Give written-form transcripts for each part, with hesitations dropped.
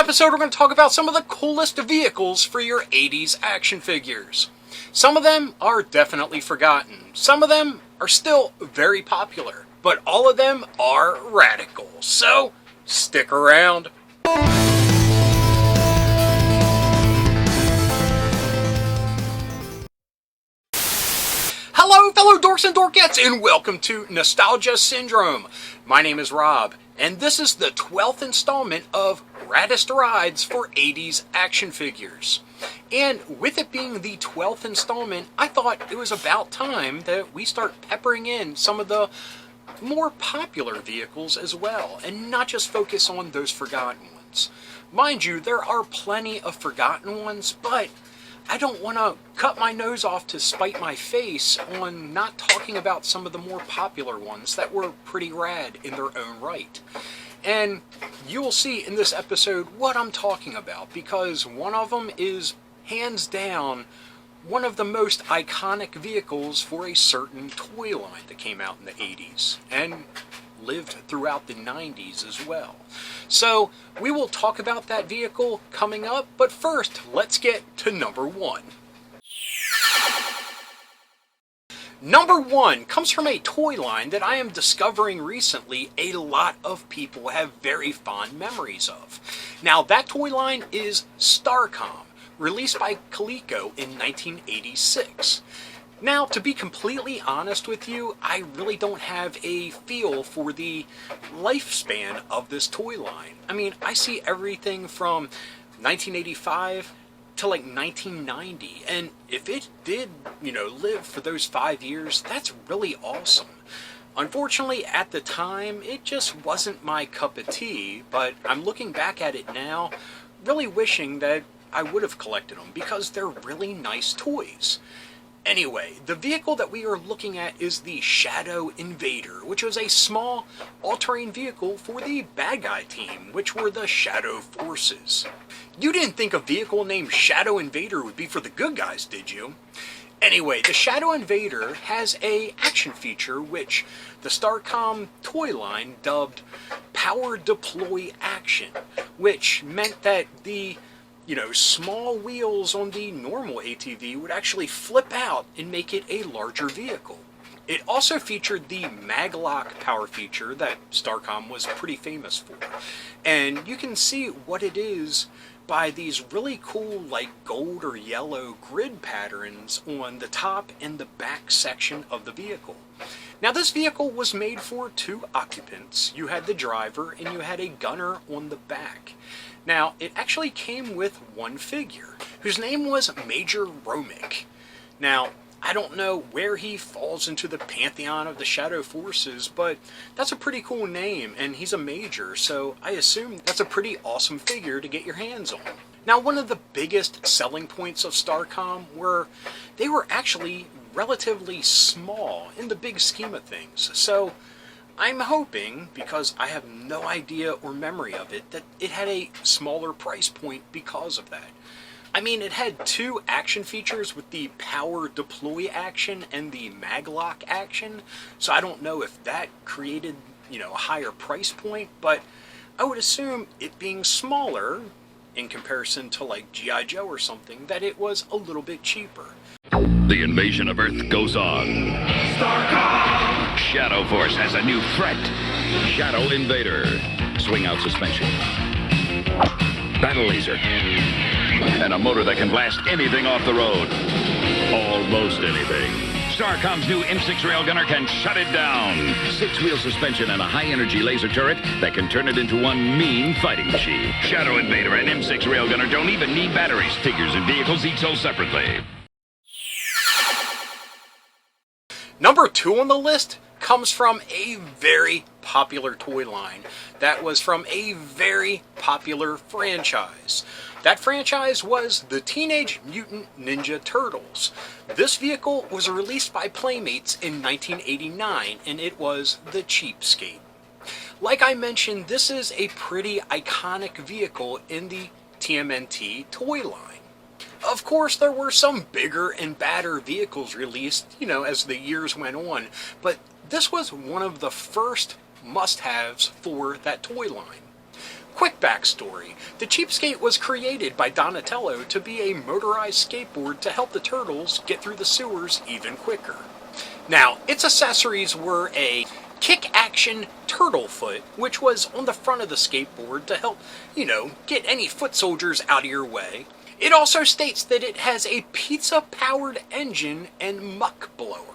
episode, we're going to talk about some of the coolest vehicles for your 80s action figures. Some of them are definitely forgotten. Some of them are still very popular. But all of them are radical. So, stick around. Hello, fellow dorks and dorkettes, and welcome to Nostalgia Syndrome. My name is Rob, and this is the 12th installment of Raddest Rides for 80s action figures. And with it being the 12th installment, I thought it was about time that we start peppering in some of the more popular vehicles as well, and not just focus on those forgotten ones. Mind you, there are plenty of forgotten ones, but I don't want to cut my nose off to spite my face on not talking about some of the more popular ones that were pretty rad in their own right. And you will see in this episode what I'm talking about, because one of them is hands down one of the most iconic vehicles for a certain toy line that came out in the 80s and lived throughout the 90s as well. So we will talk about that vehicle coming up, but first let's get to number one. Number one comes from a toy line that I am discovering recently a lot of people have very fond memories of. Now that toy line is Starcom, released by Coleco in 1986. Now, to be completely honest with you, I really don't have a feel for the lifespan of this toy line. I mean, I see everything from 1985 to like 1990, and if it did, live for those 5 years, that's really awesome. Unfortunately, at the time, it just wasn't my cup of tea, but I'm looking back at it now, really wishing that I would have collected them, because they're really nice toys. Anyway, the vehicle that we are looking at is the Shadow Invader, which was a small all-terrain vehicle for the bad guy team, which were the Shadow Forces. You didn't think a vehicle named Shadow Invader would be for the good guys, did you? Anyway, the Shadow Invader has a action feature which the Starcom toy line dubbed Power Deploy Action, which meant that the small wheels on the normal ATV would actually flip out and make it a larger vehicle. It also featured the Maglock power feature that Starcom was pretty famous for. And you can see what it is by these really cool like gold or yellow grid patterns on the top and the back section of the vehicle. Now this vehicle was made for 2 occupants. You had the driver and you had a gunner on the back. Now, it actually came with one figure, whose name was Major Romick. Now, I don't know where he falls into the pantheon of the Shadow Forces, but that's a pretty cool name, and he's a major, so I assume that's a pretty awesome figure to get your hands on. Now, one of the biggest selling points of Starcom were they were actually relatively small in the big scheme of things, so I'm hoping, because I have no idea or memory of it, that it had a smaller price point because of that. I mean, it had 2 action features with the Power Deploy action and the Maglock action, so I don't know if that created, a higher price point, but I would assume it being smaller, in comparison to like G.I. Joe or something, that it was a little bit cheaper. The invasion of Earth goes on. Starcom! Shadow Force has a new threat. Shadow Invader. Swing out suspension. Battle laser. And a motor that can blast anything off the road. Almost anything. Starcom's new M6 railgunner can shut it down. 6-wheel suspension and a high-energy laser turret that can turn it into one mean fighting machine. Shadow Invader and M6 railgunner don't even need batteries. Figures and vehicles each sold separately. Number 2 on the list comes from a very popular toy line that was from a very popular franchise. That franchise was the Teenage Mutant Ninja Turtles. This vehicle was released by Playmates in 1989, and it was the Cheapskate. Like I mentioned, this is a pretty iconic vehicle in the TMNT toy line. Of course, there were some bigger and badder vehicles released, as the years went on, but this was one of the first must-haves for that toy line. Quick backstory. The Cheapskate was created by Donatello to be a motorized skateboard to help the turtles get through the sewers even quicker. Now, its accessories were a kick-action turtle foot, which was on the front of the skateboard to help, get any foot soldiers out of your way. It also states that it has a pizza-powered engine and muck blower.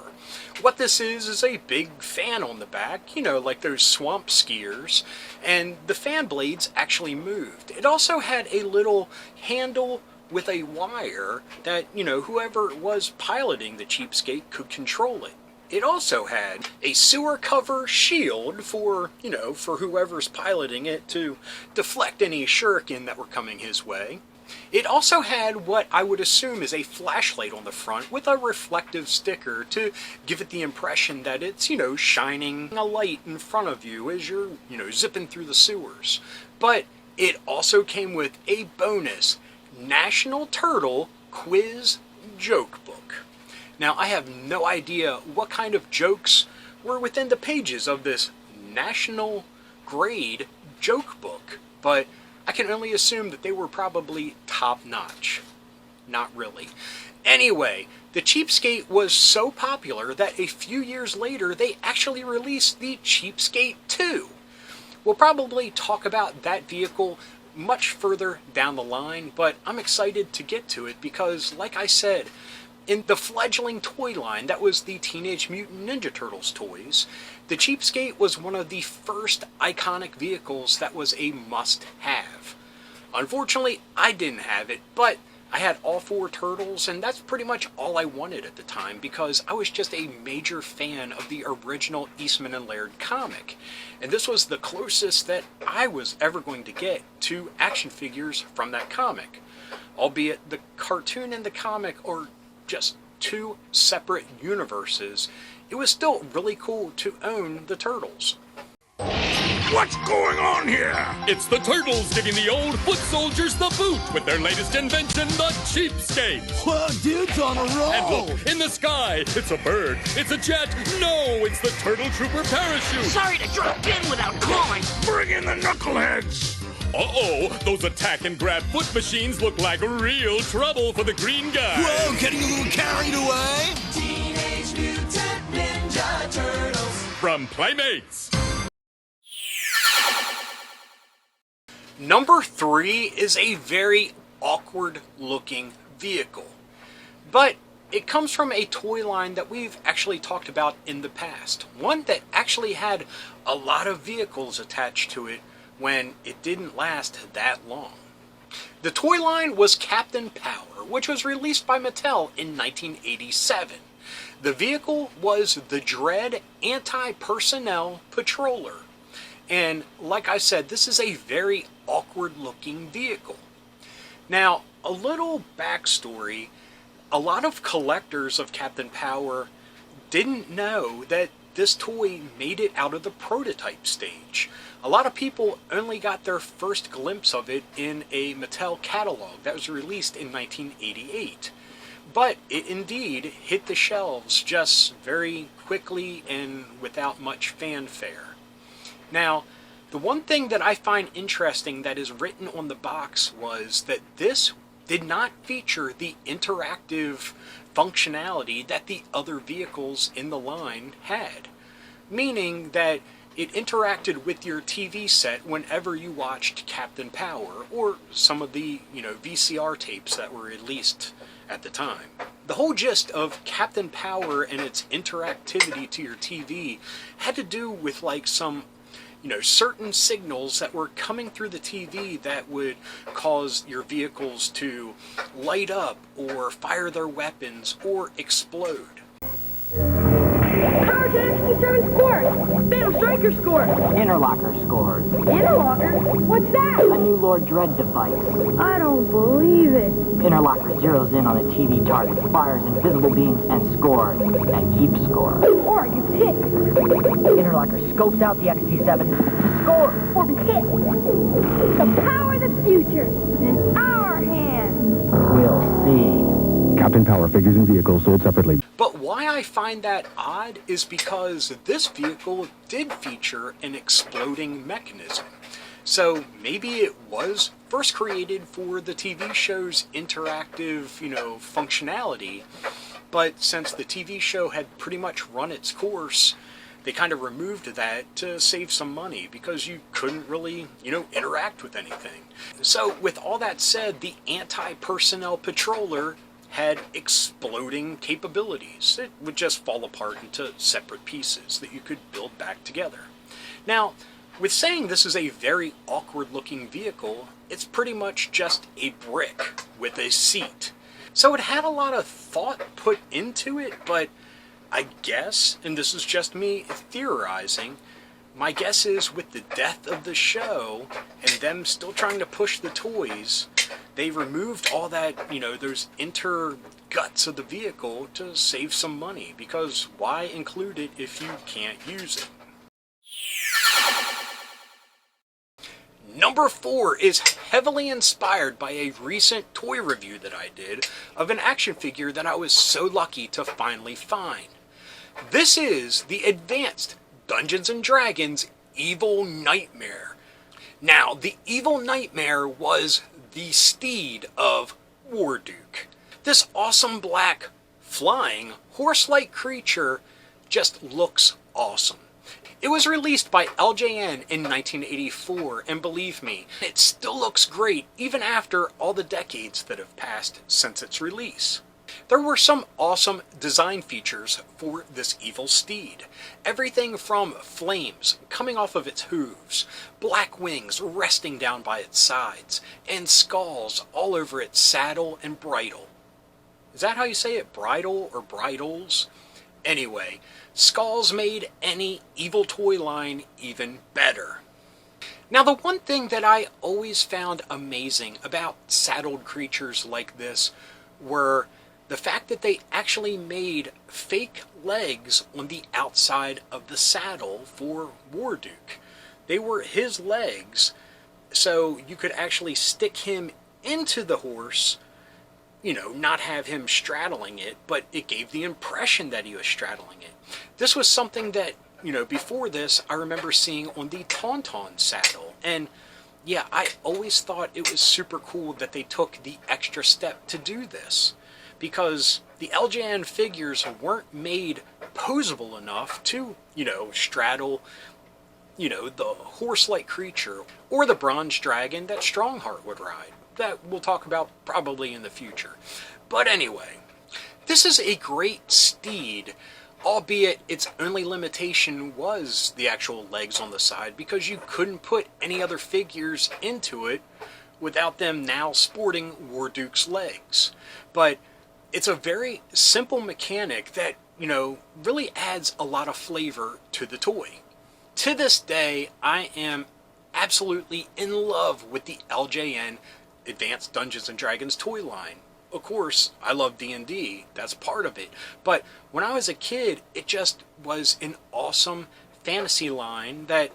What this is a big fan on the back, like those swamp skiers, and the fan blades actually moved. It also had a little handle with a wire that, whoever was piloting the Cheapskate could control it. It also had a sewer cover shield for whoever's piloting it to deflect any shuriken that were coming his way. It also had what I would assume is a flashlight on the front with a reflective sticker to give it the impression that it's, shining a light in front of you as you're, zipping through the sewers. But it also came with a bonus National Turtle Quiz Joke Book. Now, I have no idea what kind of jokes were within the pages of this national grade joke book, but I can only assume that they were probably top-notch. Not really. Anyway, the Cheapskate was so popular that a few years later they actually released the Cheapskate 2. We'll probably talk about that vehicle much further down the line, but I'm excited to get to it because, like I said, in the fledgling toy line that was the Teenage Mutant Ninja Turtles toys, the Cheapskate was one of the first iconic vehicles that was a must-have. Unfortunately, I didn't have it, but I had all 4 turtles, and that's pretty much all I wanted at the time because I was just a major fan of the original Eastman and Laird comic. And this was the closest that I was ever going to get to action figures from that comic. Albeit the cartoon and the comic are just 2 separate universes, it was still really cool to own the turtles. What's going on here? It's the Turtles giving the old foot soldiers the boot with their latest invention, the Cheapskate. Whoa, dude's on a roll. And look, in the sky, it's a bird, it's a jet. No, it's the Turtle Trooper parachute. Sorry to drop in without calling. Bring in the knuckleheads. Uh-oh, those attack and grab foot machines look like real trouble for the green guy. Whoa, getting a little carried away. Teenage Mutant Ninja Turtles. From Playmates. Number 3 is a very awkward looking vehicle, but it comes from a toy line that we've actually talked about in the past. One that actually had a lot of vehicles attached to it when it didn't last that long. The toy line was Captain Power, which was released by Mattel in 1987. The vehicle was the Dread Anti-Personnel Patroller. And like I said, this is a very awkward looking vehicle. Now, a little backstory, a lot of collectors of Captain Power didn't know that this toy made it out of the prototype stage. A lot of people only got their first glimpse of it in a Mattel catalog that was released in 1988. But it indeed hit the shelves just very quickly and without much fanfare. Now, the one thing that I find interesting that is written on the box was that this did not feature the interactive functionality that the other vehicles in the line had. Meaning that it interacted with your TV set whenever you watched Captain Power or some of the, VCR tapes that were released at the time. The whole gist of Captain Power and its interactivity to your TV had to do with like some certain signals that were coming through the TV that would cause your vehicles to light up or fire their weapons or explode. Power to XT7 scores! Phantom Striker scores! Interlocker scores. Interlocker? What's that? A new Lord Dread device. I don't believe it. Interlocker zeroes in on a TV target, fires invisible beams, and scores. And keeps score. Or gets hit. Interlocker scopes out the XT7 to score. Or be hit. The power of the future is in our hands. We'll see. Captain Power figures and vehicles sold separately. But why I find that odd is because this vehicle did feature an exploding mechanism. So maybe it was first created for the TV show's interactive, functionality, but since the TV show had pretty much run its course, they kind of removed that to save some money because you couldn't really, interact with anything. So with all that said, the anti-personnel patroller had exploding capabilities. It would just fall apart into separate pieces that you could build back together. Now, with saying this is a very awkward looking vehicle, it's pretty much just a brick with a seat. So it had a lot of thought put into it, but I guess, and this is just me theorizing, my guess is with the death of the show and them still trying to push the toys, they removed all that, those inner guts of the vehicle to save some money, because why include it if you can't use it? Number 4 is heavily inspired by a recent toy review that I did of an action figure that I was so lucky to finally find. This is the advanced Dungeons & Dragons Evil Nightmare. Now, the Evil Nightmare was the steed of Warduke. This awesome black, flying, horse-like creature just looks awesome. It was released by LJN in 1984, and believe me, it still looks great even after all the decades that have passed since its release. There were some awesome design features for this evil steed. Everything from flames coming off of its hooves, black wings resting down by its sides, and skulls all over its saddle and bridle. Is that how you say it? Bridle or bridles? Anyway, skulls made any evil toy line even better. Now, the one thing that I always found amazing about saddled creatures like this were the fact that they actually made fake legs on the outside of the saddle for Warduke. They were his legs, so you could actually stick him into the horse, not have him straddling it, but it gave the impression that he was straddling it. This was something that, before this, I remember seeing on the Tauntaun saddle, and yeah, I always thought it was super cool that they took the extra step to do this, because the LJN figures weren't made posable enough to, straddle, the horse-like creature, or the bronze dragon that Strongheart would ride. That we'll talk about probably in the future. But anyway, this is a great steed, albeit its only limitation was the actual legs on the side, because you couldn't put any other figures into it without them now sporting Warduke's legs. But it's a very simple mechanic that, really adds a lot of flavor to the toy. To this day, I am absolutely in love with the LJN Advanced Dungeons & Dragons toy line. Of course, I love D&D, that's part of it, but when I was a kid, it just was an awesome fantasy line that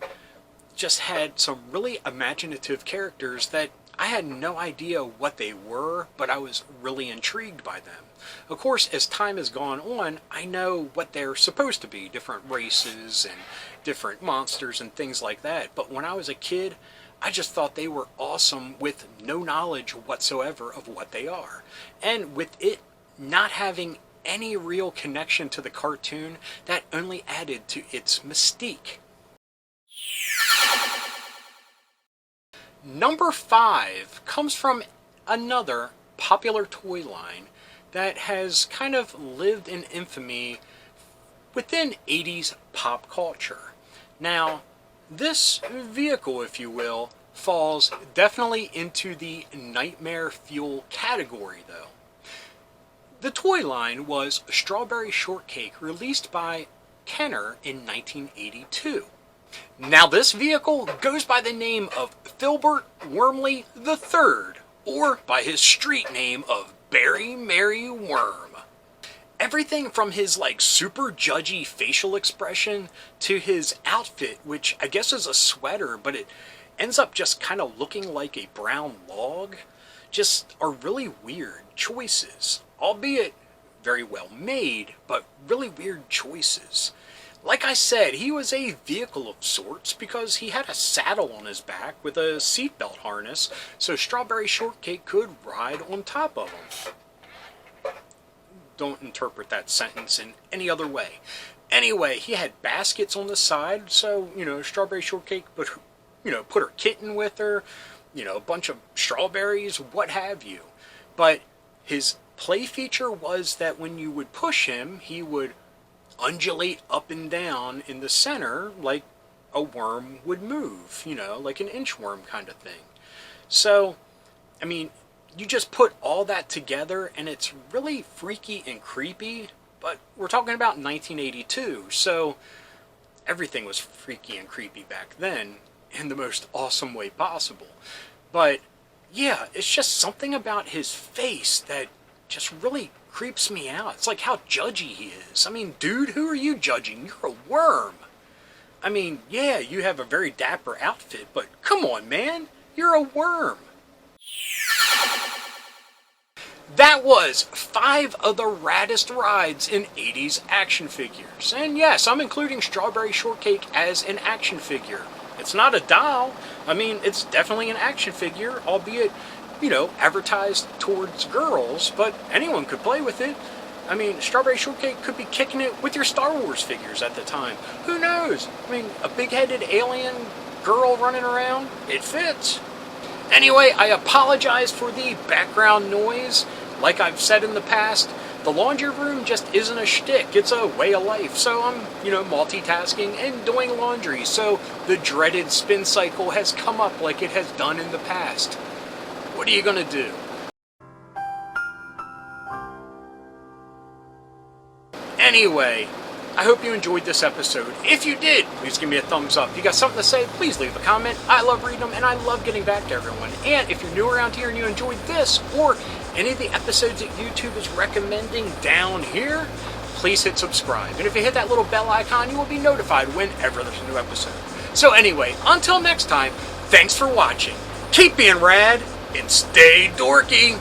just had some really imaginative characters that I had no idea what they were, but I was really intrigued by them. Of course, as time has gone on, I know what they're supposed to be, different races and different monsters and things like that, but when I was a kid, I just thought they were awesome with no knowledge whatsoever of what they are. And with it not having any real connection to the cartoon, that only added to its mystique. Number 5 comes from another popular toy line that has kind of lived in infamy within 80s pop culture. Now, this vehicle, if you will, falls definitely into the nightmare fuel category, though. The toy line was Strawberry Shortcake, released by Kenner in 1982. Now, this vehicle goes by the name of Filbert Wormley III, or by his street name of Berry Merry Worm. Everything from his super judgy facial expression to his outfit, which I guess is a sweater, but it ends up just kind of looking like a brown log, just are really weird choices, albeit very well made, but really weird choices. Like I said, he was a vehicle of sorts because he had a saddle on his back with a seatbelt harness so Strawberry Shortcake could ride on top of him. Don't interpret that sentence in any other way. Anyway, he had baskets on the side, so, Strawberry Shortcake would, put her kitten with her, a bunch of strawberries, what have you. But his play feature was that when you would push him, he would undulate up and down in the center like a worm would move, like an inchworm kind of thing. So, you just put all that together and it's really freaky and creepy, but we're talking about 1982, so everything was freaky and creepy back then in the most awesome way possible. But yeah, it's just something about his face that just really creeps me out. It's like how judgy he is. Dude, who are you judging? You're a worm. Yeah, you have a very dapper outfit, but come on, man. You're a worm. That was 5 of the raddest rides in 80s action figures. And yes, I'm including Strawberry Shortcake as an action figure. It's not a doll. It's definitely an action figure, albeit, advertised towards girls, but anyone could play with it. Strawberry Shortcake could be kicking it with your Star Wars figures at the time. Who knows? A big-headed alien girl running around, it fits. Anyway, I apologize for the background noise. Like I've said in the past, the laundry room just isn't a shtick. It's a way of life. So I'm, multitasking and doing laundry. So the dreaded spin cycle has come up like it has done in the past. What are you going to do? Anyway, I hope you enjoyed this episode. If you did, please give me a thumbs up. If you got something to say, please leave a comment. I love reading them, and I love getting back to everyone. And if you're new around here and you enjoyed this, or any of the episodes that YouTube is recommending down here, please hit subscribe. And if you hit that little bell icon, you will be notified whenever there's a new episode. So anyway, until next time, thanks for watching. Keep being rad, and stay dorky.